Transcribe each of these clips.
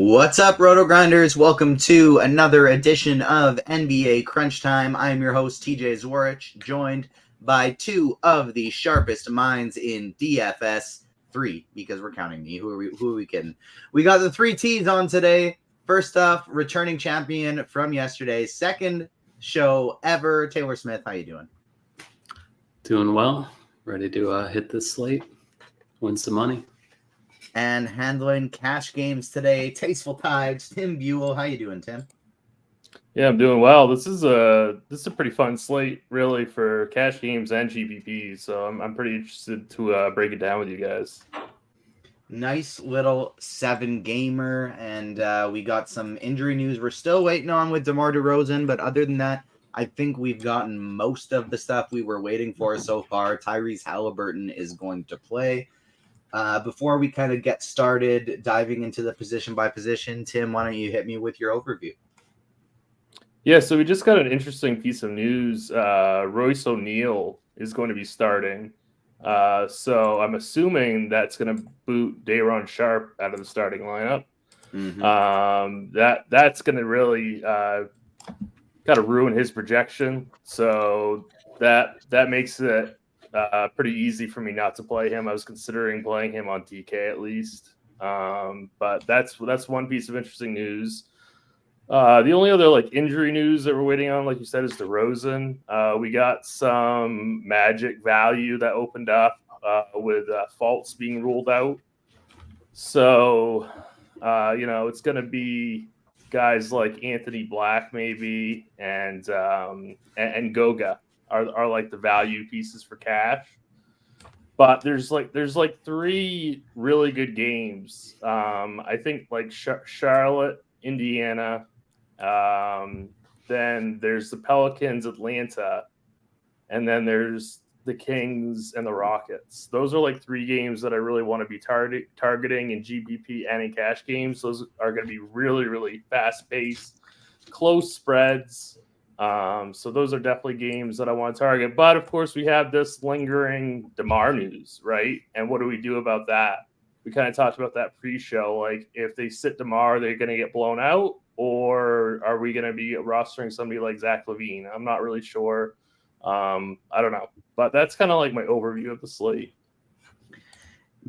What's up, RotoGrinders? Welcome to another edition of NBA Crunch Time. I am your host, TJ Zwarich, joined by two of the sharpest minds in DFS. Three, because we're counting me. Who are we kidding? We got the three T's on today. First off, returning champion from yesterday's second show ever, Taylor Smith. How you doing? Doing well. Ready to hit this slate, win some money. And handling cash games today, Tasteful Tides, Tim Buell. How you doing, Tim? Yeah, I'm doing well. This is a pretty fun slate, really, for cash games and GPPs. So I'm pretty interested to break it down with you guys. Nice little 7-gamer, and we got some injury news we're still waiting on with DeMar DeRozan, but other than that, I think we've gotten most of the stuff we were waiting for so far. Tyrese Halliburton is going to play. Before we kind of get started diving into the position by position, Tim, why don't you hit me with your overview? Yeah, so we just got an interesting piece of news. Royce O'Neal is going to be starting. So I'm assuming that's going to boot Day'Ron Sharpe out of the starting lineup. Mm-hmm. That's going to really kind of ruin his projection. So that makes it pretty easy for me not to play him. I was considering playing him on DK at least. But that's one piece of interesting news. The only other injury news that we're waiting on, like you said, is DeRozan. We got some Magic value that opened up with Fultz being ruled out. So, it's going to be guys like Anthony Black maybe and Goga are like the value pieces for cash. But there's three really good games. I think Charlotte, Indiana. Then there's the Pelicans, Atlanta, and then there's the Kings and the Rockets. Those are three games that I really want to be targeting in GPP and in cash games. Those are going to be really, really fast-paced, close spreads. So those are definitely games that I want to target. But, of course, we have this lingering DeMar news, right? And what do we do about that? We kind of talked about that pre-show. If they sit DeMar, they're going to get blown out? Or are we going to be rostering somebody like Zach LaVine? I'm not really sure. I don't know. But that's kind of my overview of the slate.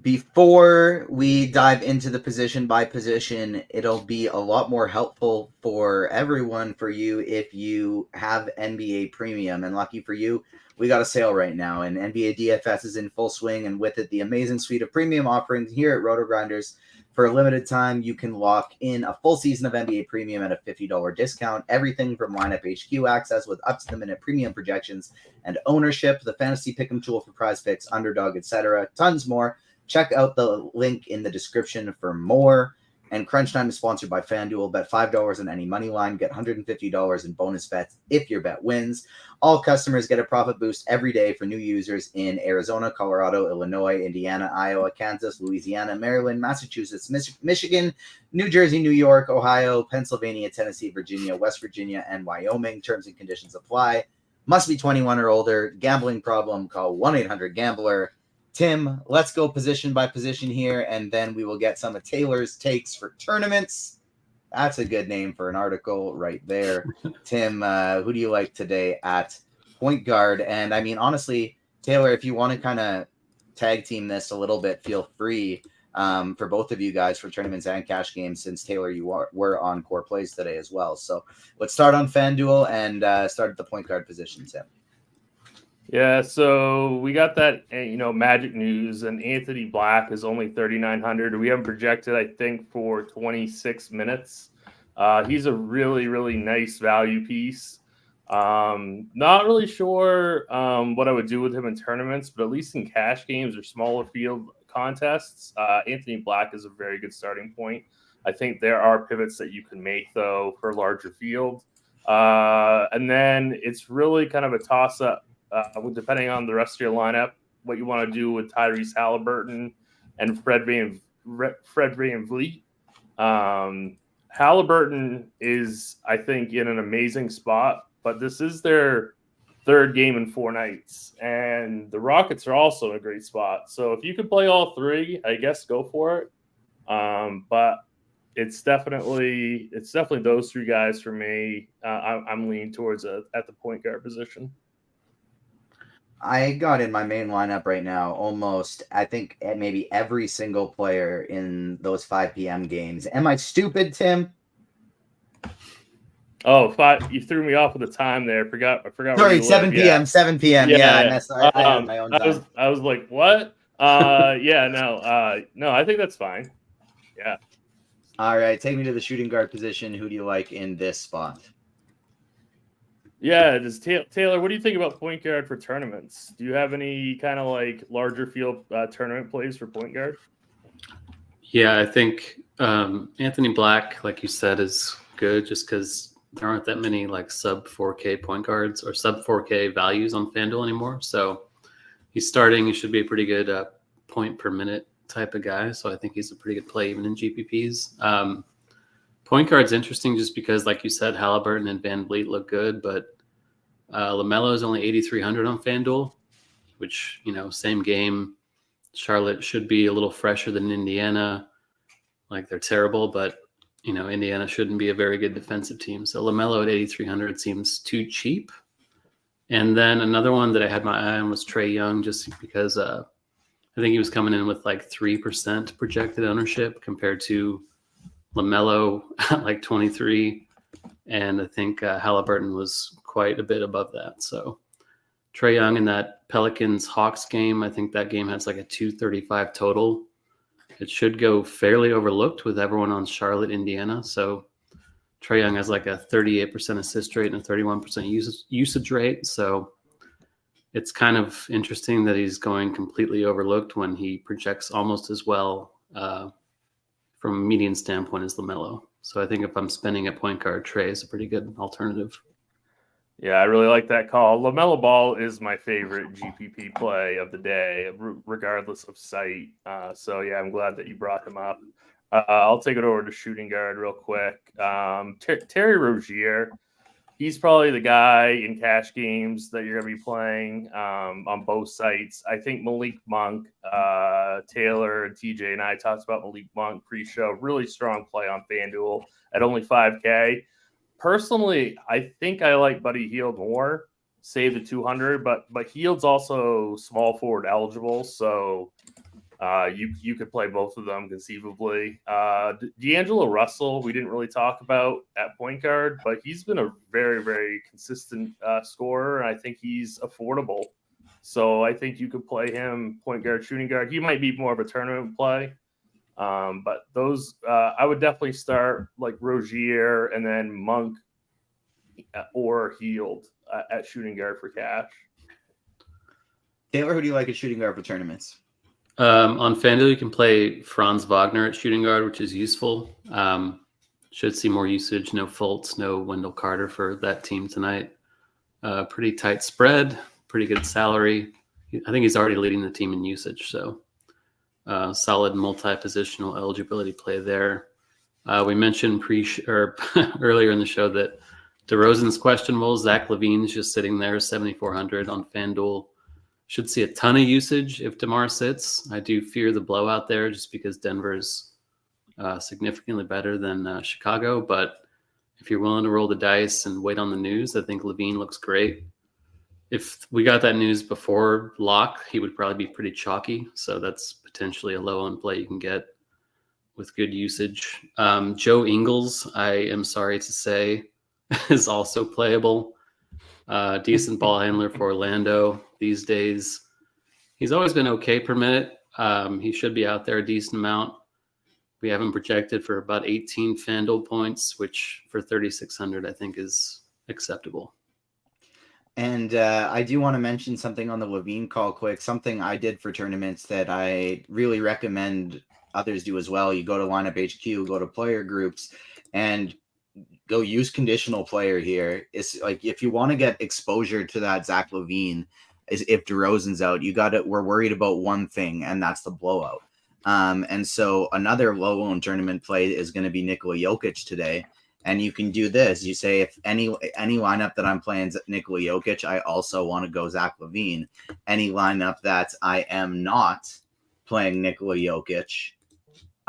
Before we dive into the position by position, it'll be a lot more helpful for everyone, for you, if you have NBA Premium. And lucky for you, we got a sale right now, and NBA DFS is in full swing, and with it, the amazing suite of premium offerings here at RotoGrinders. For a limited time, you can lock in a full season of NBA Premium at a $50 discount. Everything from lineup HQ access with up-to-the-minute premium projections and ownership, the fantasy pick'em tool for prize picks, underdog, etc., tons more. Check out the link in the description for more. And Crunch Time is sponsored by Fanduel. Bet $5 on any money line. Get $150 in bonus bets if your bet wins. All customers get a profit boost every day for new users in Arizona, Colorado, Illinois, Indiana, Iowa, Kansas, Louisiana, Maryland, Massachusetts, Michigan, New Jersey, New York, Ohio, Pennsylvania, Tennessee, Virginia, West Virginia, and Wyoming. Terms and conditions apply. Must be 21 or older. Gambling problem? Call 1-800-GAMBLER. Tim, let's go position by position here, and then we will get some of Taylor's takes for tournaments. That's a good name for an article right there. Tim, who do you like today at point guard? And I mean, honestly, Taylor, if you want to kind of tag team this a little bit, feel free for both of you guys for tournaments and cash games, since Taylor, you were on core plays today as well. So let's start on FanDuel and start at the point guard position, Tim. Yeah, so we got that, Magic news, and Anthony Black is only 3,900. We have him projected, I think, for 26 minutes. He's a really, really nice value piece. Not really sure what I would do with him in tournaments, but at least in cash games or smaller field contests, Anthony Black is a very good starting point. I think there are pivots that you can make, though, for larger field. And then it's really kind of a toss-up. Depending on the rest of your lineup, what you want to do with Tyrese Halliburton and Fred VanVleet. Halliburton is, I think, in an amazing spot, but this is their third game in 4 nights, and the Rockets are also in a great spot. So if you could play all three, I guess go for it. But it's definitely those three guys for me. I'm leaning towards at the point guard position. I got in my main lineup right now almost, I think, maybe every single player in those 5 p.m. games. Am I stupid, Tim? Oh, you threw me off with the time there. I forgot. Sorry, 7 p.m. 7 p.m. Yeah, I had my own time. I was like, what? No, I think that's fine. Yeah. All right, take me to the shooting guard position. Who do you like in this spot? Yeah, Taylor, what do you think about point guard for tournaments? Do you have any kind of like larger field tournament plays for point guard? Yeah, I think Anthony Black, like you said, is good just because there aren't that many like sub 4K point guards or sub 4K values on Fanduel anymore. So he's starting. He should be a pretty good point per minute type of guy. So I think he's a pretty good play even in GPPs. Point guard's interesting just because, like you said, Halliburton and Van Vliet look good, but LaMelo is only 8,300 on FanDuel, which, same game. Charlotte should be a little fresher than Indiana. Like, they're terrible, but, Indiana shouldn't be a very good defensive team. So LaMelo at 8,300 seems too cheap. And then another one that I had my eye on was Trae Young, just because I think he was coming in with like 3% projected ownership compared to LaMelo at like 23, and I think Halliburton was quite a bit above that. So Trae Young in that Pelicans-Hawks game, I think that game has like a 235 total. It should go fairly overlooked with everyone on Charlotte, Indiana. So Trae Young has like a 38% assist rate and a 31% usage rate. So it's kind of interesting that he's going completely overlooked when he projects almost as well from a median standpoint as LaMelo. So I think if I'm spending a point guard, Trae is a pretty good alternative. Yeah, I really like that call. LaMelo Ball is my favorite GPP play of the day, regardless of site. So yeah, I'm glad that you brought him up. I'll take it over to shooting guard real quick. Terry Rozier, he's probably the guy in cash games that you're going to be playing on both sites. I think Malik Monk, Taylor, and TJ and I talked about Malik Monk pre-show. Really strong play on FanDuel at only 5K. Personally, I think I like Buddy Hield more, save the 200, but Hield's also small forward eligible, so you could play both of them conceivably. D'Angelo Russell, we didn't really talk about at point guard, but he's been a very, very consistent scorer, and I think he's affordable. So I think you could play him point guard, shooting guard. He might be more of a tournament play. But those, I would definitely start like Rozier and then Monk or Hield at shooting guard for cash. Taylor, who do you like at shooting guard for tournaments? On FanDuel, you can play Franz Wagner at shooting guard, which is useful. Should see more usage. No Fultz, no Wendell Carter for that team tonight. Pretty tight spread, pretty good salary. I think he's already leading the team in usage, so solid multi-positional eligibility play there. We mentioned earlier in the show that DeRozan's questionable. Zach LaVine's just sitting there, 7,400 on FanDuel. Should see a ton of usage if DeMar sits. I do fear the blowout there just because Denver's significantly better than Chicago. But if you're willing to roll the dice and wait on the news, I think LaVine looks great. If we got that news before lock, he would probably be pretty chalky. So that's potentially a low-owned play you can get with good usage. Joe Ingles, I am sorry to say, is also playable. Decent ball handler for Orlando these days. He's always been okay per minute. He should be out there a decent amount. We have him projected for about 18 FanDuel points, which for 3,600 I think is acceptable. And I do want to mention something on the LaVine call quick, something I did for tournaments that I really recommend others do as well. You go to Lineup HQ, go to player groups, and go use conditional player here. It's like if you want to get exposure to that Zach LaVine, is if DeRozan's out, we're worried about one thing, and that's the blowout. And so another low-owned tournament play is going to be Nikola Jokic today. And you can do this. You say, if any lineup that I'm playing Nikola Jokic, I also want to go Zach LaVine. Any lineup that I am not playing Nikola Jokic,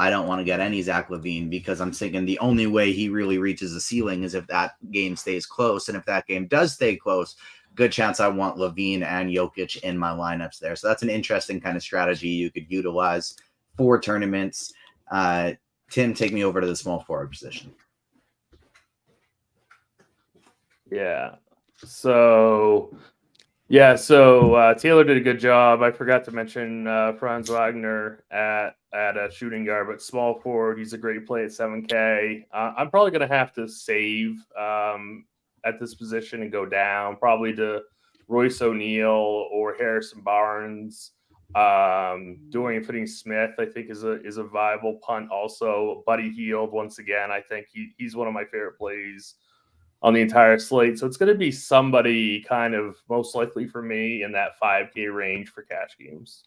I don't want to get any Zach LaVine because I'm thinking the only way he really reaches the ceiling is if that game stays close. And if that game does stay close, good chance I want LaVine and Jokic in my lineups there. So that's an interesting kind of strategy you could utilize for tournaments. Tim, take me over to the small forward position. Yeah. So Taylor did a good job. I forgot to mention Franz Wagner at a shooting guard, but small forward, he's a great play at 7K. I'm probably going to have to save at this position and go down probably to Royce O'Neal or Harrison Barnes. Dorian Finney-Smith, I think, is a viable punt also. Buddy Hield, once again, I think he's one of my favorite plays on the entire slate. So it's going to be somebody kind of most likely for me in that 5K range for cash games.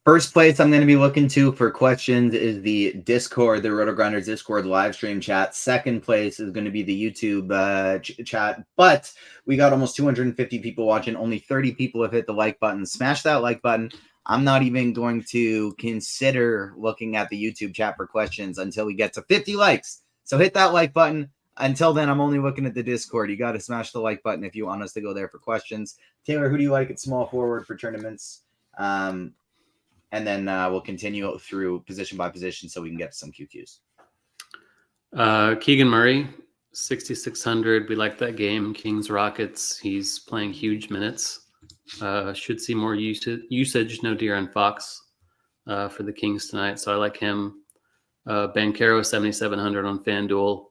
First place I'm going to be looking to for questions is the Discord, the RotoGrinders Discord live stream chat. Second place is going to be the YouTube chat. But we got almost 250 people watching. Only 30 people have hit the like button. Smash that like button. I'm not even going to consider looking at the YouTube chat for questions until we get to 50 likes. So hit that like button. Until then, I'm only looking at the Discord. You got to smash the like button if you want us to go there for questions. Taylor, who do you like at small forward for tournaments? And then we'll continue through position by position so we can get to some QQs. Keegan Murray, 6,600. We like that game. Kings Rockets. He's playing huge minutes. Should see more usage. No De'Aaron Fox for the Kings tonight, so I like him. Banchero, 7,700 on FanDuel.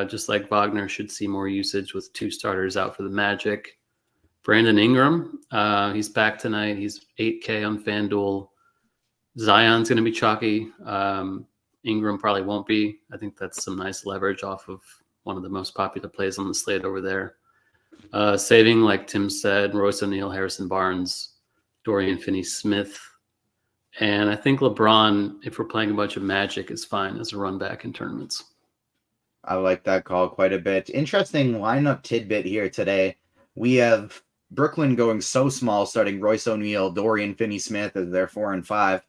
Just like Wagner, should see more usage with 2 starters out for the Magic. Brandon Ingram, he's back tonight. He's 8K on FanDuel. Zion's going to be chalky. Ingram probably won't be. I think that's some nice leverage off of one of the most popular plays on the slate over there. Saving, like Tim said, Royce O'Neal, Harrison Barnes, Dorian Finney-Smith. And I think LeBron, if we're playing a bunch of Magic, is fine as a run back in tournaments. I like that call quite a bit. Interesting lineup tidbit here today. We have Brooklyn going so small, starting Royce O'Neal, Dorian Finney-Smith as their 4 and 5.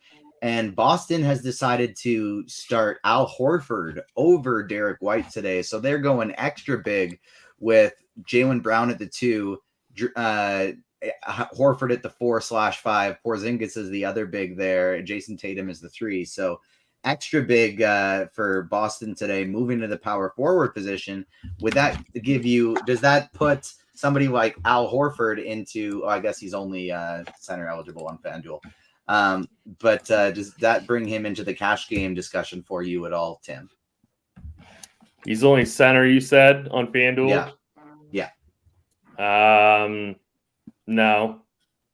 And Boston has decided to start Al Horford over Derek White today. So they're going extra big with Jaylen Brown at the 2, Horford at the 4/5. Porzingis is the other big there. Jason Tatum is the 3. So extra big for Boston today, moving to the power forward position. Would that give you, does that put somebody like Al Horford into, I guess he's only center eligible on FanDuel. But does that bring him into the cash game discussion for you at all, Tim? He's only center, you said, on FanDuel? Yeah. No.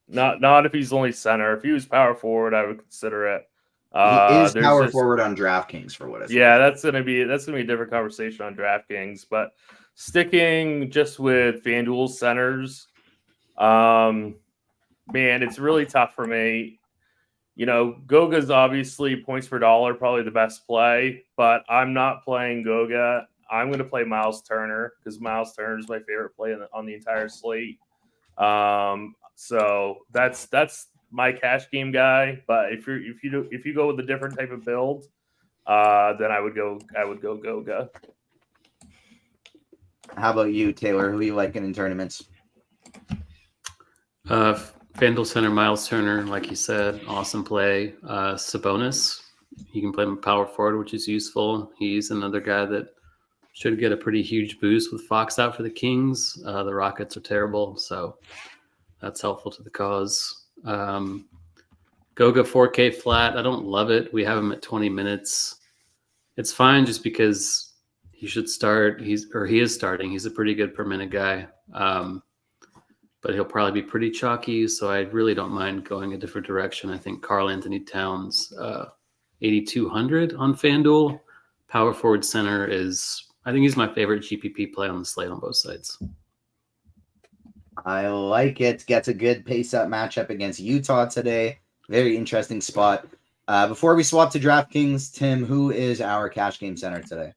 Not if he's only center. If he was power forward, I would consider it. He is power forward on DraftKings for what it's worth. That's gonna be a different conversation on DraftKings. But sticking just with FanDuel centers, man, it's really tough for me. You know, Goga's obviously points per dollar, probably the best play, but I'm not playing Goga. I'm going to play Miles Turner because Miles Turner is my favorite play on the entire slate. So that's my cash game guy. But if you go with a different type of build, then I would go Goga. How about you, Taylor? Who are you liking in tournaments? FanDuel center Miles Turner, like you said, awesome play. Sabonis, you can play him power forward, which is useful. He's another guy that should get a pretty huge boost with Fox out for the Kings. The Rockets are terrible, so that's helpful to the cause. Goga 4K flat. I don't love it. We have him at 20 minutes. It's fine just because he should start. He is starting. He's a pretty good per minute guy. But he'll probably be pretty chalky, so I really don't mind going a different direction. I think Karl Anthony Towns, 8,200 on FanDuel. Power forward center I think he's my favorite GPP play on the slate on both sides. I like it. Gets a good pace-up matchup against Utah today. Very interesting spot. Before we swap to DraftKings, Tim, who is our cash game center today?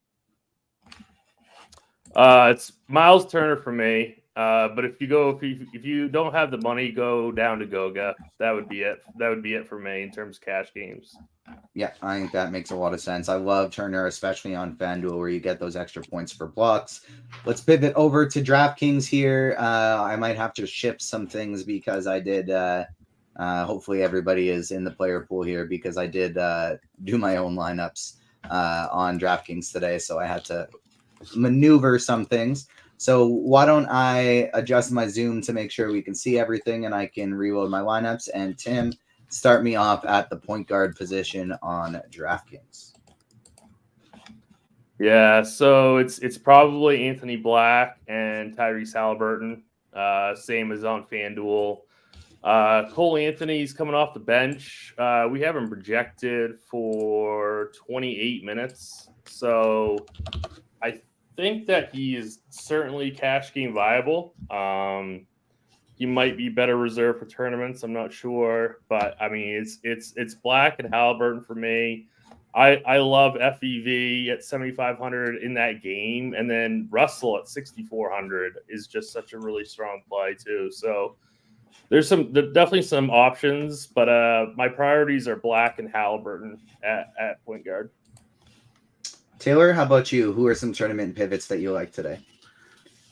It's Miles Turner for me. But if you don't have the money, go down to Goga. That would be it. That would be it for me in terms of cash games. Yeah, I think that makes a lot of sense. I love Turner, especially on Fanduel, where you get those extra points for blocks. Let's pivot over to DraftKings here. I might have to shift some things because I did. Hopefully, everybody is in the player pool here because I did do my own lineups on DraftKings today, so I had to maneuver some things. So why don't I adjust my Zoom to make sure we can see everything and I can reload my lineups. And Tim, start me off at the point guard position on DraftKings. Yeah, so it's probably Anthony Black and Tyrese Halliburton, same as on FanDuel. Cole Anthony's coming off the bench. We have him projected for 28 minutes, so I think that he is certainly cash game viable. He might be better reserved for tournaments. I'm not sure, but I mean, it's Black and Halliburton for me. I love FEV at 7,500 in that game, and then Russell at 6,400 is just such a really strong play too. So there's definitely some options, but my priorities are Black and Halliburton at point guard. Taylor, how about you? Who are some tournament pivots that you like today?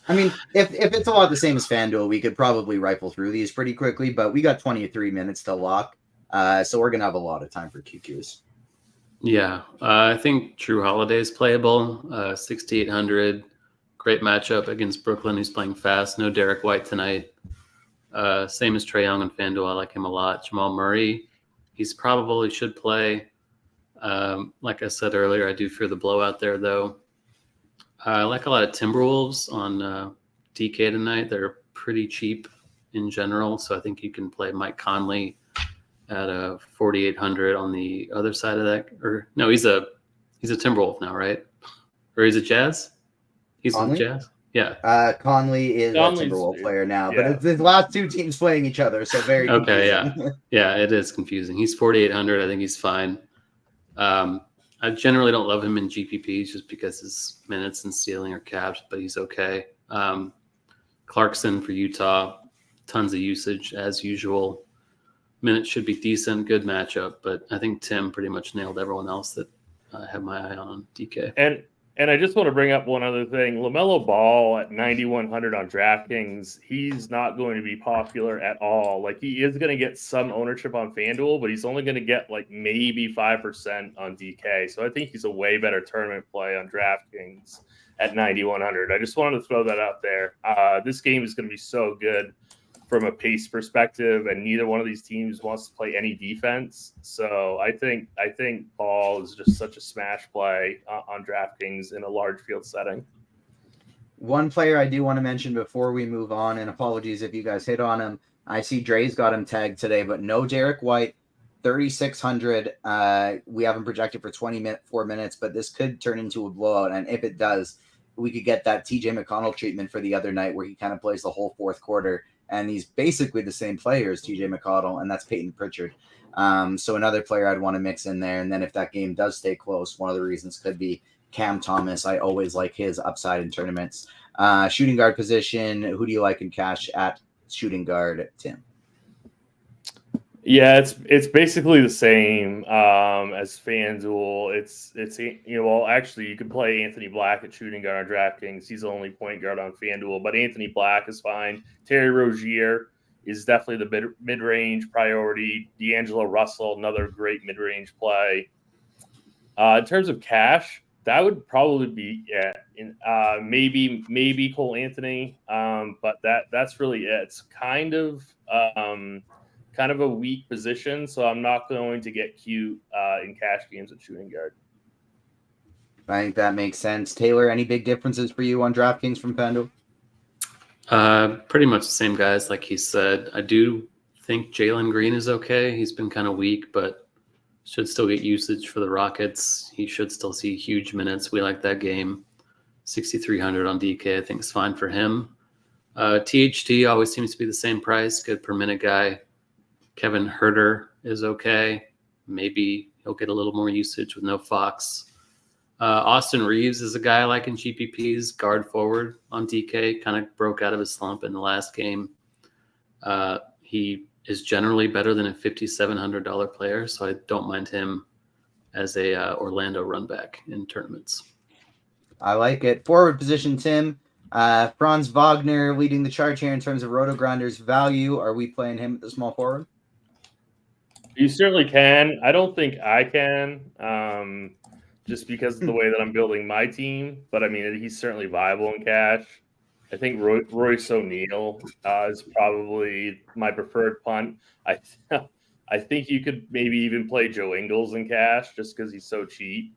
I mean, if it's a lot the same as FanDuel, we could probably rifle through these pretty quickly, but we got 23 minutes to lock, so we're going to have a lot of time for QQs. Yeah, I think Drew Holiday is playable, 6,800. Great matchup against Brooklyn, who's playing fast. No Derek White tonight. Same as Trae Young and FanDuel. I like him a lot. Jamal Murray, he's probably should play. Like I said earlier, I do fear the blowout there, though. I like a lot of Timberwolves on DK tonight. They're pretty cheap in general, so I think you can play Mike Conley at 4,800 on the other side of that. Or no, he's a Timberwolf now, right? Or he's a Jazz? He's a Jazz? Yeah. Conley is Conley's a Timberwolf player now, yeah. but it's the last two teams playing each other, so very confusing. Okay, yeah. It is confusing. He's 4,800. I think he's fine. I generally don't love him in GPPs just because his minutes and stealing are capped, but he's okay. Clarkson for Utah, tons of usage as usual. Minutes should be decent, good matchup, but I think Tim pretty much nailed everyone else that I have my eye on DK. And I just want to bring up one other thing. LaMelo Ball at 9,100 on DraftKings, he's not going to be popular at all. Like, he is going to get some ownership on FanDuel, but he's only going to get like maybe 5% on DK. So I think he's a way better tournament play on DraftKings at 9,100. I just wanted to throw that out there. This game is going to be so good from a pace perspective, and neither one of these teams wants to play any defense. So I think Ball is just such a smash play on DraftKings in a large field setting. One player I do want to mention before we move on, and apologies if you guys hit on him. I see Dre's got him tagged today, but no Derek White, 3,600. We have him projected for 24 minutes, but this could turn into a blowout. And if it does, we could get that TJ McConnell treatment for the other night where he kind of plays the whole fourth quarter. And he's basically the same player as TJ McConnell, and that's Peyton Pritchard. So another player I'd want to mix in there. And then if that game does stay close, one of the reasons could be Cam Thomas. I always like his upside in tournaments. Shooting guard position, who do you like in cash at shooting guard, Tim? Yeah, it's basically the same as FanDuel. It's well, actually, you can play Anthony Black at shooting guard on DraftKings. He's the only point guard on FanDuel, but Anthony Black is fine. Terry Rozier is definitely the mid-range priority. D'Angelo Russell, another great mid-range play. In terms of cash, that would probably be maybe Cole Anthony, but that's really it. It's kind of a weak position, so I'm not going to get cute in cash games at shooting guard. I think that makes sense. Taylor, any big differences for you on DraftKings from FanDuel? Pretty much the same guys, like he said. I do think Jalen Green is okay. He's been kind of weak, but should still get usage for the Rockets. He should still see huge minutes. We like that game. 6,300 on DK, I think is fine for him. THT always seems to be the same price. Good per minute guy. Kevin Huerter is okay. Maybe he'll get a little more usage with no Fox. Austin Reeves is a guy I like in GPPs, guard forward on DK, kind of broke out of his slump in the last game. He is generally better than a $5,700 player, so I don't mind him as a Orlando run back in tournaments. I like it. Forward position, Tim. Franz Wagner leading the charge here in terms of RotoGrinders value. Are we playing him at the small forward? You certainly can. I don't think I can, just because of the way that I'm building my team. But I mean, he's certainly viable in cash. I think Royce O'Neal is probably my preferred punt. I think you could maybe even play Joe Ingles in cash just because he's so cheap.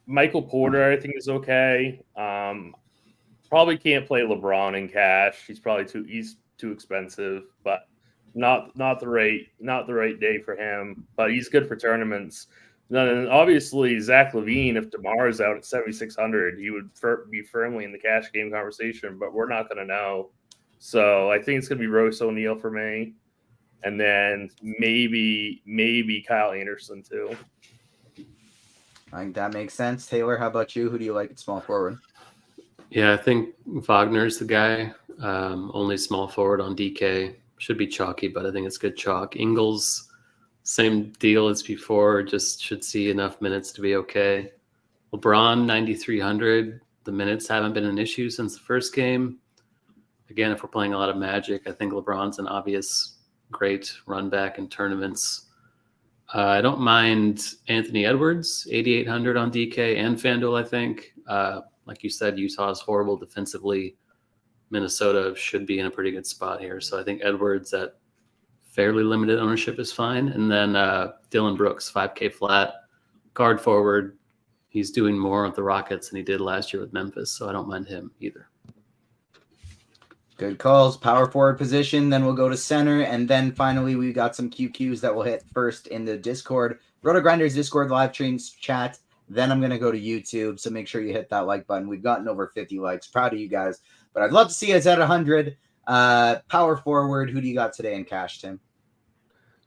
Michael Porter, I think, is okay. Probably can't play LeBron in cash. He's too expensive, but not the right day for him. But he's good for tournaments. And obviously, Zach LaVine, if DeMar is out at 7,600, he would be firmly in the cash game conversation. But we're not going to know. So I think it's going to be Royce O'Neal for me, and then maybe Kyle Anderson too. I think that makes sense. Taylor, how about you? Who do you like at small forward? Yeah, I think Wagner's the guy. Only small forward on DK. Should be chalky, but I think it's good chalk. Ingles, same deal as before. Just should see enough minutes to be okay. LeBron, 9,300. The minutes haven't been an issue since the first game. Again, if we're playing a lot of Magic, I think LeBron's an obvious great run back in tournaments. I don't mind Anthony Edwards, 8,800 on DK and FanDuel, I think. Like you said, Utah is horrible defensively. Minnesota should be in a pretty good spot here. So I think Edwards at fairly limited ownership is fine. And then Dylan Brooks, 5K flat, guard forward. He's doing more with the Rockets than he did last year with Memphis, so I don't mind him either. Good calls. Power forward position. Then we'll go to center. And then finally, we got some QQs that will hit first in the Discord. RotoGrinders Discord live streams chat. Then I'm going to go to YouTube. So make sure you hit that like button. We've gotten over 50 likes. Proud of you guys. But I'd love to see us at 100. Power forward. Who do you got today in cash, Tim?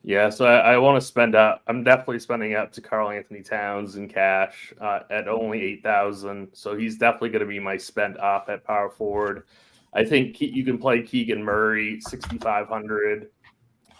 Yeah, so I want to spend up. I'm definitely spending up to Karl Anthony Towns in cash at only 8,000. So he's definitely going to be my spend up at power forward. I think you can play Keegan Murray, 6,500.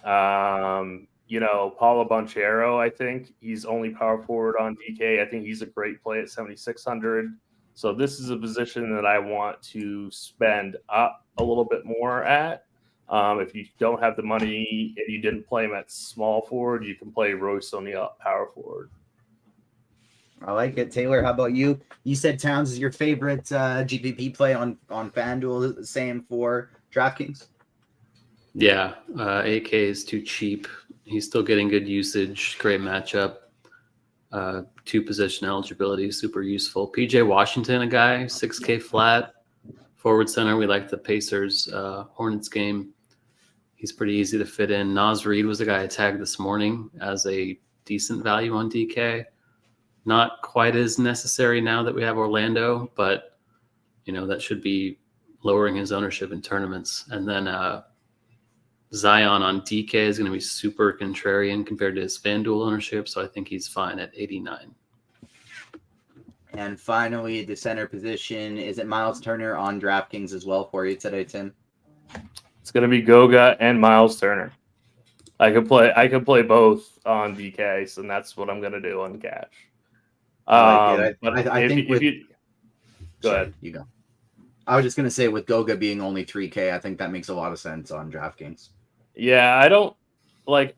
Paulo Banchero, I think he's only power forward on DK. I think he's a great play at 7,600. So this is a position that I want to spend up a little bit more at. If you don't have the money and you didn't play him at small forward, you can play Royce O'Neal at power forward. I like it. Taylor, how about you? You said Towns is your favorite GPP play on FanDuel. Is it the same for DraftKings? Yeah, AK is too cheap. He's still getting good usage. Great matchup. 2-position eligibility, super useful. PJ Washington, a guy, 6K flat. Forward center, we like the Pacers Hornets game. He's pretty easy to fit in. Naz Reid was the guy I tagged this morning as a decent value on DK. Not quite as necessary now that we have Orlando, but that should be lowering his ownership in tournaments. And then Zion on DK is going to be super contrarian compared to his FanDuel ownership, so I think he's fine at 89. And finally, the center position, is it Miles Turner on DraftKings as well for you today, Tim? It's going to be Goga and Miles Turner. I could play both on DK, so that's what I'm going to do on cash. I think go ahead. You go. I was just going to say with Goga being only 3K, I think that makes a lot of sense on DraftKings. Yeah,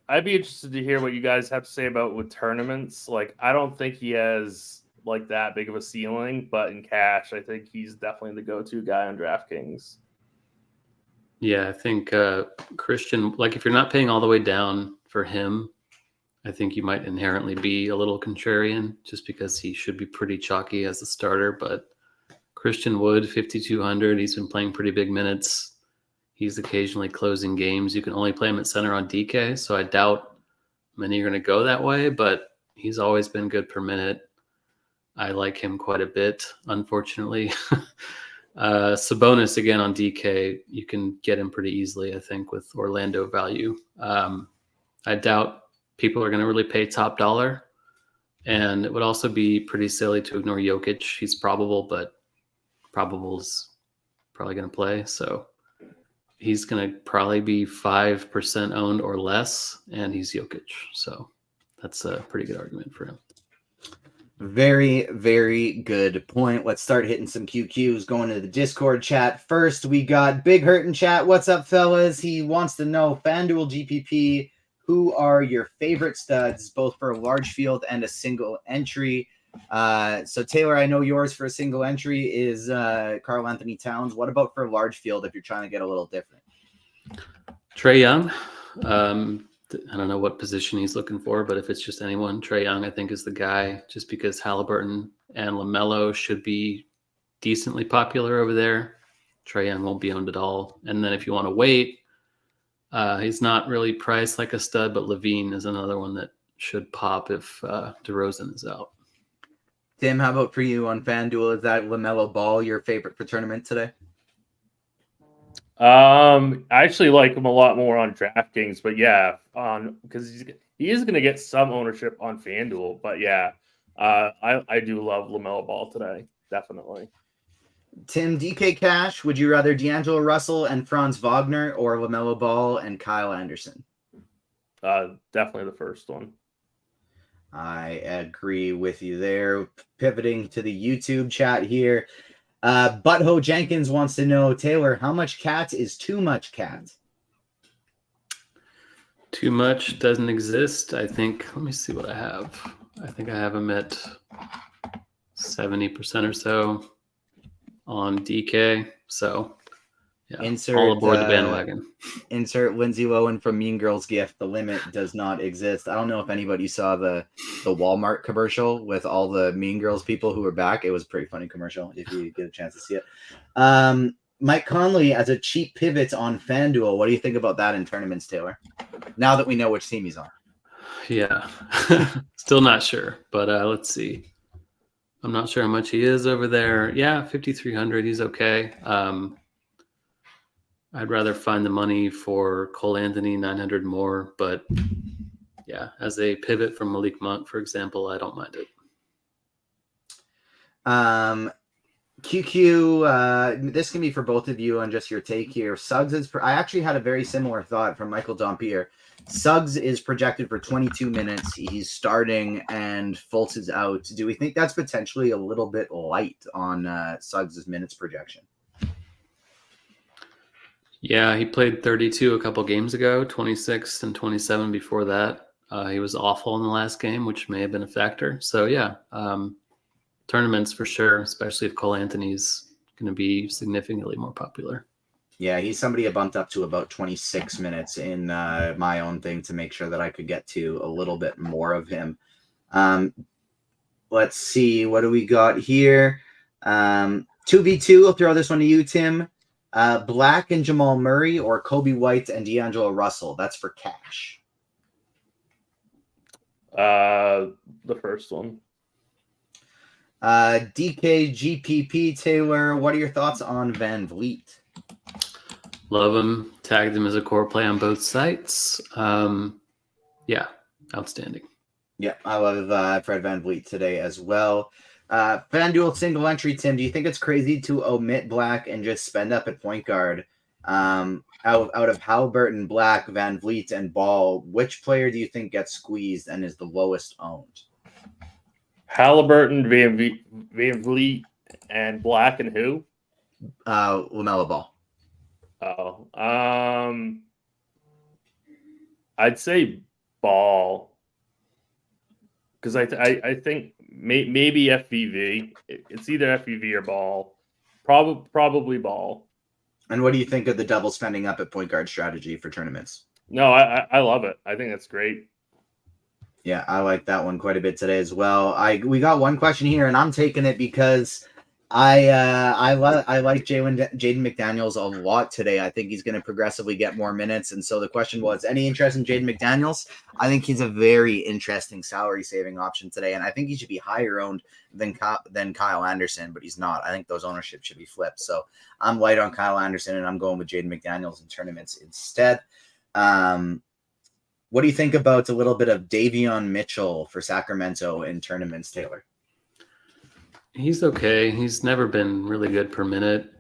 I'd be interested to hear what you guys have to say about with tournaments. I don't think he has that big of a ceiling, but in cash, I think he's definitely the go-to guy on DraftKings. Yeah, I think Christian, if you're not paying all the way down for him, I think you might inherently be a little contrarian just because he should be pretty chalky as a starter. But Christian Wood, 5,200, he's been playing pretty big minutes. He's occasionally closing games. You can only play him at center on DK, so I doubt many are going to go that way, but he's always been good per minute. I like him quite a bit, unfortunately. Sabonis, again, on DK, you can get him pretty easily, I think, with Orlando value. I doubt people are going to really pay top dollar. And it would also be pretty silly to ignore Jokic. He's probable, but probable's probably going to play. So he's going to probably be 5% owned or less, and he's Jokic. So that's a pretty good argument for him. Very, very good point. Let's start hitting some QQs, going to the Discord chat. First, we got Big Hurt in chat. What's up, fellas? He wants to know, Fanduel GPP, who are your favorite studs, both for a large field and a single entry? So, Taylor, I know yours for a single entry is Karl Anthony Towns. What about for a large field if you're trying to get a little different? Trae Young. I don't know what position he's looking for, but if it's just anyone, Trae Young, I think, is the guy, just because Halliburton and LaMelo should be decently popular over there. Trae Young won't be owned at all. And then if you want to wait, he's not really priced like a stud, but Levine is another one that should pop if DeRozan is out. Tim, how about for you on FanDuel? Is that LaMelo Ball your favorite for tournament today? I actually like him a lot more on DraftKings, but yeah, because he is going to get some ownership on FanDuel. But yeah, I do love LaMelo Ball today, definitely. Tim, DK Cash, would you rather D'Angelo Russell and Franz Wagner or LaMelo Ball and Kyle Anderson? Definitely the first one. I agree with you there. Pivoting to the YouTube chat here. Butthole Jenkins wants to know, Taylor, how much cat is too much cat? Too much doesn't exist. I think, let me see what I have. I think I have him at 70% or so on DK. So, yeah, all aboard the bandwagon. Insert Lindsay Lohan from Mean Girls gift. The limit does not exist. I don't know if anybody saw the Walmart commercial with all the Mean Girls people who were back. It was a pretty funny commercial if you get a chance to see it. Mike Conley as a cheap pivot on FanDuel. What do you think about that in tournaments, Taylor? Now that we know which team he's on. Yeah, still not sure, but let's see. I'm not sure how much he is over there. Yeah, 5,300. He's okay. I'd rather find the money for Cole Anthony, 900 more. But yeah, as a pivot from Malik Monk, for example, I don't mind it. QQ, this can be for both of you on just your take here. Suggs is, I actually had a very similar thought from Michael Dompier. Suggs is projected for 22 minutes. He's starting and Fultz is out. Do we think that's potentially a little bit light on Suggs' minutes projection? Yeah, he played 32 a couple games ago, 26 and 27 before that. He was awful in the last game, which may have been a factor. So, yeah, tournaments for sure, especially if Cole Anthony's going to be significantly more popular. Yeah, he's somebody I bumped up to about 26 minutes in my own thing to make sure that I could get to a little bit more of him. Let's see. What do we got here? 2v2. I'll throw this one to you, Tim. Black and Jamal Murray or Kobe White and D'Angelo Russell? That's for cash. The first one. DK GPP Taylor, what are your thoughts on Van Vliet? Love him. Tagged him as a core play on both sites. Yeah, outstanding. Yeah, I love Fred Van Vliet today as well. FanDuel single entry, Tim, do you think it's crazy to omit Black and just spend up at point guard? Out of Halliburton, Black, Van Vliet, and Ball, which player do you think gets squeezed and is the lowest owned? Halliburton, Van Vliet, and Black, and who? LaMelo Ball. Oh, I'd say Ball, because I think maybe FVV. It's either FVV or Ball. Probably Ball. And what do you think of the double spending up at point guard strategy for tournaments? No, I love it. I think that's great. Yeah, I like that one quite a bit today as well. We got one question here, and I'm taking it because I like Jaden McDaniels a lot today. I think he's going to progressively get more minutes. And so the question was, any interest in Jaden McDaniels? I think he's a very interesting salary saving option today. And I think he should be higher owned than Kyle Anderson, but he's not. I think those ownerships should be flipped. So I'm light on Kyle Anderson and I'm going with Jaden McDaniels in tournaments instead. What do you think about a little bit of Davion Mitchell for Sacramento in tournaments, Taylor? He's okay. He's never been really good per minute.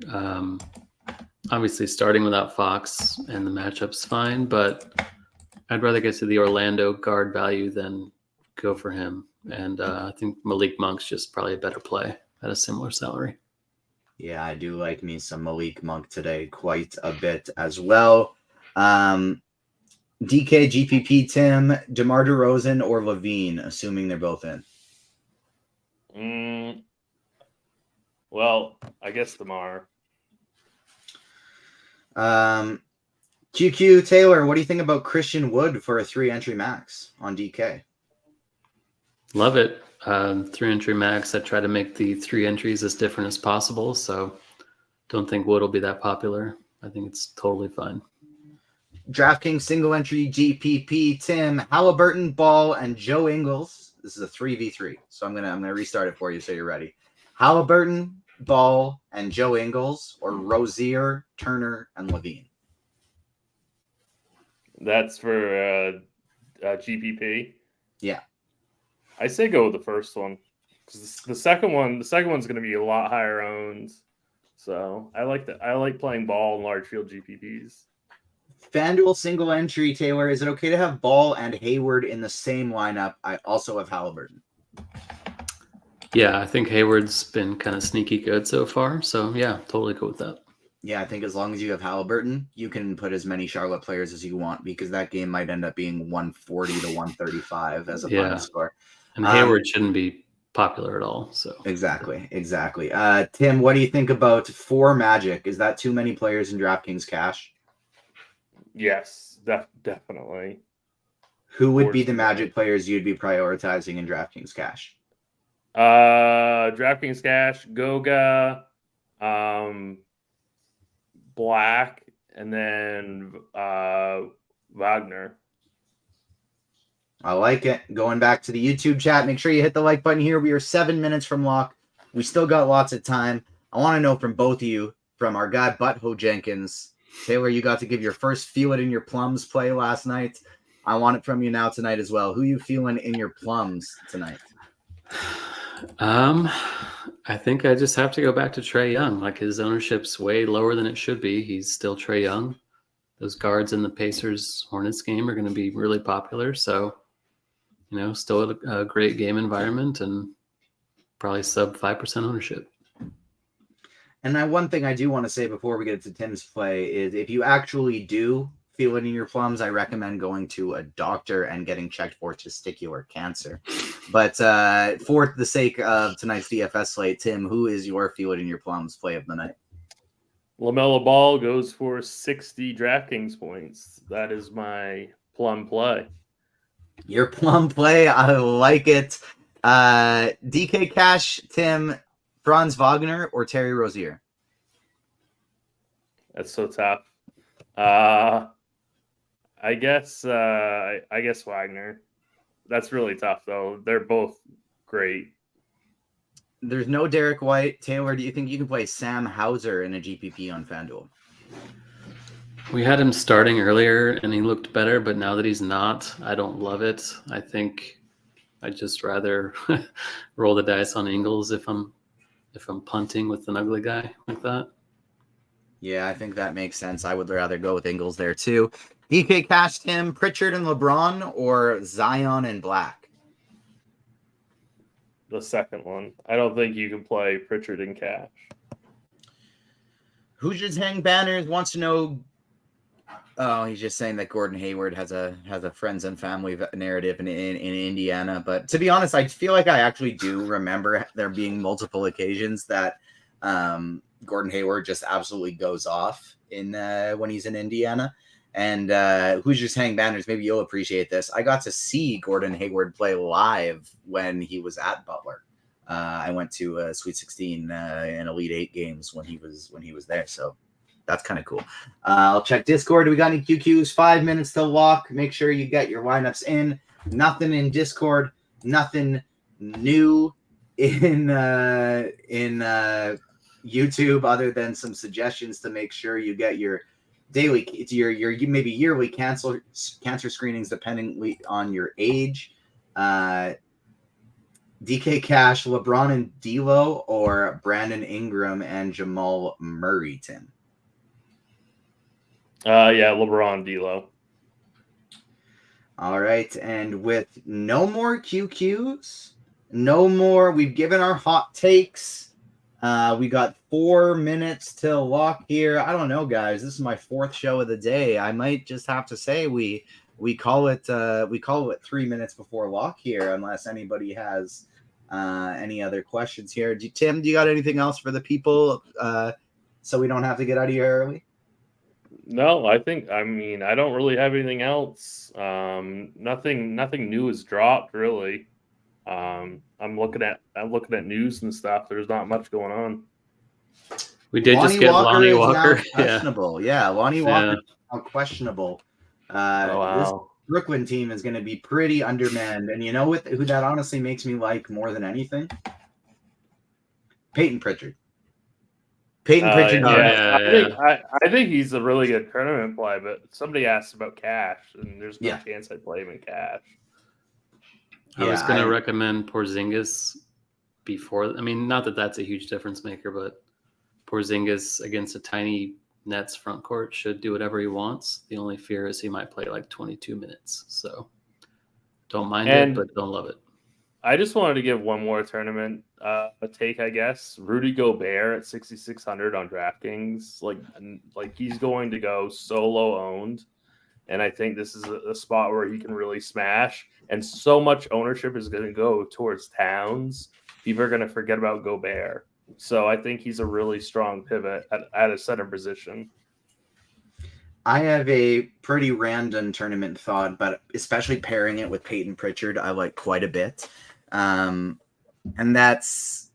Obviously, starting without Fox and the matchup's fine, but I'd rather get to the Orlando guard value than go for him. And I think Malik Monk's just probably a better play at a similar salary. Yeah, I do like me some Malik Monk today quite a bit as well. DK, GPP, Tim, DeMar DeRozan, or Levine, assuming they're both in. Well, I guess DeMar. QQ, Taylor, what do you think about Christian Wood for a 3-entry max on DK? Love it. 3-entry max. I try to make the 3 entries as different as possible, so don't think Wood will be that popular. I think it's totally fine. DraftKings single entry GPP, Tim, Halliburton, Ball, and Joe Ingles. This is a 3v3, so I'm gonna restart it for you so you're ready. Halliburton, Ball, and Joe Ingles, or Rozier, Turner, and Levine. That's for GPP. Yeah, I say go with the first one because the second one's going to be a lot higher owned. So I like that. I like playing Ball in large field GPPs. Fanduel single entry, Taylor. Is it okay to have Ball and Hayward in the same lineup? I also have Halliburton. Yeah, I think Hayward's been kind of sneaky good so far. So yeah, totally cool with that. Yeah, I think as long as you have Halliburton, you can put as many Charlotte players as you want because that game might end up being 140 to 135 as a final score. And Hayward shouldn't be popular at all. So exactly. Tim, what do you think about 4 Magic? Is that too many players in DraftKings Cash? Yes, definitely. Who would be the Magic players you'd be prioritizing in DraftKings Cash? DraftKings Cash, Goga, Black, and then Wagner. I like it. Going back to the YouTube chat, make sure you hit the like button here. We are 7 minutes from lock. We still got lots of time. I want to know from both of you, from our guy Butthole Jenkins. Taylor, you got to give your first feel it in your plums play last night. I want it from you now tonight as well. Who you feeling in your plums tonight? I think I just have to go back to Trae Young. Like, his ownership's way lower than it should be. He's still Trae Young. Those guards in the Pacers Hornets game are going to be really popular. So, still a great game environment and probably sub 5% ownership. And one thing I do want to say before we get to Tim's play is if you actually do feel it in your plums, I recommend going to a doctor and getting checked for testicular cancer. But for the sake of tonight's DFS slate, Tim, who is your feel it in your plums play of the night? LaMelo Ball goes for 60 DraftKings points. That is my plum play. Your plum play, I like it. DK Cash, Tim, Franz Wagner, or Terry Rozier? That's so tough. I guess Wagner. That's really tough, though. They're both great. There's no Derek White. Taylor, do you think you can play Sam Hauser in a GPP on FanDuel? We had him starting earlier, and he looked better, but now that he's not, I don't love it. I think I'd just rather roll the dice on Ingles if I'm punting with an ugly guy like that. Yeah, I think that makes sense. I would rather go with Ingles there too. DK Cash, Tim, Pritchard and LeBron, or Zion and Black? The second one. I don't think you can play Pritchard and Cash. Hoosiers Hang Banners wants to know. Oh, he's just saying that Gordon Hayward has a friends and family narrative in Indiana. But to be honest, I feel like I actually do remember there being multiple occasions that Gordon Hayward just absolutely goes off in when he's in Indiana. And Hoosiers Hang Banners, maybe you'll appreciate this. I got to see Gordon Hayward play live when he was at Butler. I went to Sweet 16 and Elite 8 games when he was there. So that's kind of cool. I'll check Discord. Do we got any QQs? 5 minutes to lock. Make sure you get your lineups in. Nothing in Discord. Nothing new in YouTube other than some suggestions to make sure you get your daily, it's your maybe yearly cancer screenings depending on your age. DK Cash, LeBron and D'Lo, or Brandon Ingram and Jamal Murray, Tim? Yeah, LeBron, D'Lo. All right, and with no more QQs, no more, we've given our hot takes. We got 4 minutes till lock here. I don't know, guys. This is my 4th show of the day. I might just have to say we call it 3 minutes before lock here, unless anybody has any other questions here. Tim, do you got anything else for the people so we don't have to get out of here early? No, I don't really have anything else. Nothing new has dropped really. I'm looking at news and stuff. There's not much going on. We did just get Lonnie Walker. Questionable. Yeah, Lonnie Walker is now questionable. This Brooklyn team is going to be pretty undermanned. And you know who that honestly makes me like more than anything? Peyton Pritchard. Pritchard. I think he's a really good tournament play, but somebody asked about cash, and there's no chance I play him in cash. I was going to recommend Porzingis before. I mean, not that that's a huge difference maker, but Porzingis against a tiny Nets front court should do whatever he wants. The only fear is he might play like 22 minutes. So don't mind it, but don't love it. I just wanted to give one more tournament a take, I guess. Rudy Gobert at 6,600 on DraftKings. Like he's going to go solo owned. And I think this is a spot where he can really smash. And so much ownership is going to go towards Towns. People are going to forget about Gobert. So I think he's a really strong pivot at a center position. I have a pretty random tournament thought, but especially pairing it with Peyton Pritchard, I like quite a bit. And that's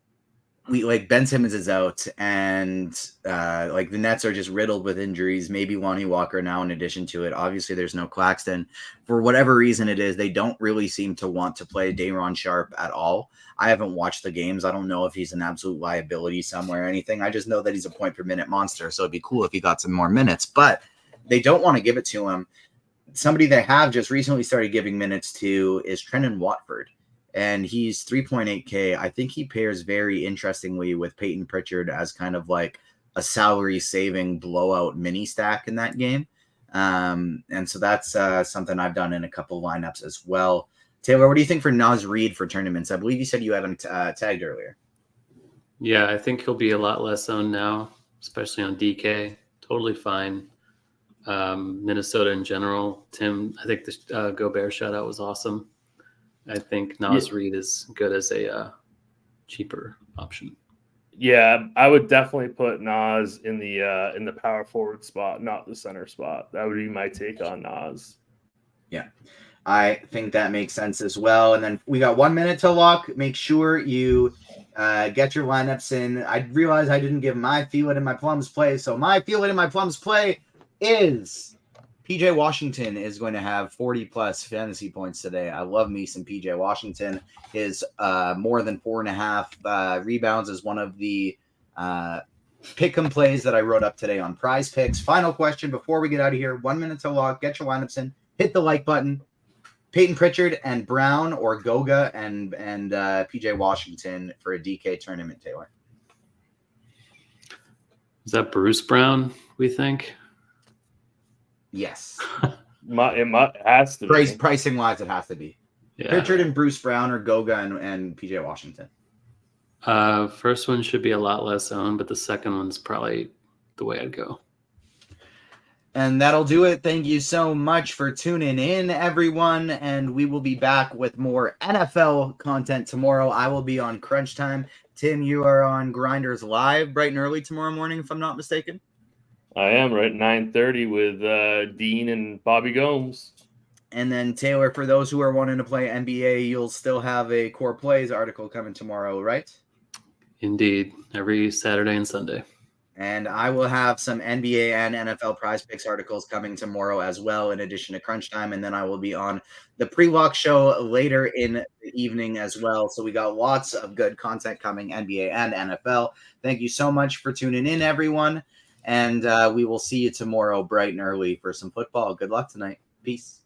Ben Simmons is out, and the Nets are just riddled with injuries. Maybe Lonnie Walker now in addition to it. Obviously, there's no Claxton. For whatever reason it is, they don't really seem to want to play Day'Ron Sharpe at all. I haven't watched the games. I don't know if he's an absolute liability somewhere or anything. I just know that he's a point per minute monster, so it'd be cool if he got some more minutes. But they don't want to give it to him. Somebody they have just recently started giving minutes to is Trenton Watford. And he's 3.8K. I think he pairs very interestingly with Peyton Pritchard as kind of like a salary saving blowout mini stack in that game. And so that's something I've done in a couple lineups as well. Taylor, what do you think for Naz Reid for tournaments? I believe you said you had him tagged earlier. Yeah, I think he'll be a lot less owned now, especially on DK. Totally fine. Minnesota in general. Tim, I think the Gobert shutout was awesome. I think Naz Reid is good as a cheaper option. Yeah, I would definitely put Naz in the power forward spot, not the center spot. That would be my take on Naz. Yeah, I think that makes sense as well. And then we got 1 minute to lock. Make sure you get your lineups in. I realized I didn't give my feel it in my plums play. So my feel it in my plums play is PJ Washington is going to have 40 plus fantasy points today. I love me some PJ Washington. His more than 4.5 rebounds is one of the pick'em plays that I wrote up today on Prize Picks. Final question before we get out of here. 1 minute to log. Get your lineups in. Hit the like button. Peyton Pritchard and Brown or Goga and PJ Washington for a DK tournament, Taylor. Is that Bruce Brown, we think? Yes. It has to be. Pricing wise, it has to be. Yeah. Pritchard and Bruce Brown or Goga and PJ Washington. First one should be a lot less owned, but the second one's probably the way I'd go. And that'll do it. Thank you so much for tuning in, everyone. And we will be back with more NFL content tomorrow. I will be on Crunch Time. Tim, you are on Grinders Live bright and early tomorrow morning, if I'm not mistaken. I am right at 9:30 with Dean and Bobby Gomes. And then Taylor, for those who are wanting to play NBA, you'll still have a Core Plays article coming tomorrow, right? Indeed, every Saturday and Sunday. And I will have some NBA and NFL Prize Picks articles coming tomorrow as well, in addition to Crunch Time. And then I will be on the pre-lock show later in the evening as well. So we got lots of good content coming, NBA and NFL. Thank you so much for tuning in, everyone. And we will see you tomorrow bright and early for some football. Good luck tonight. Peace.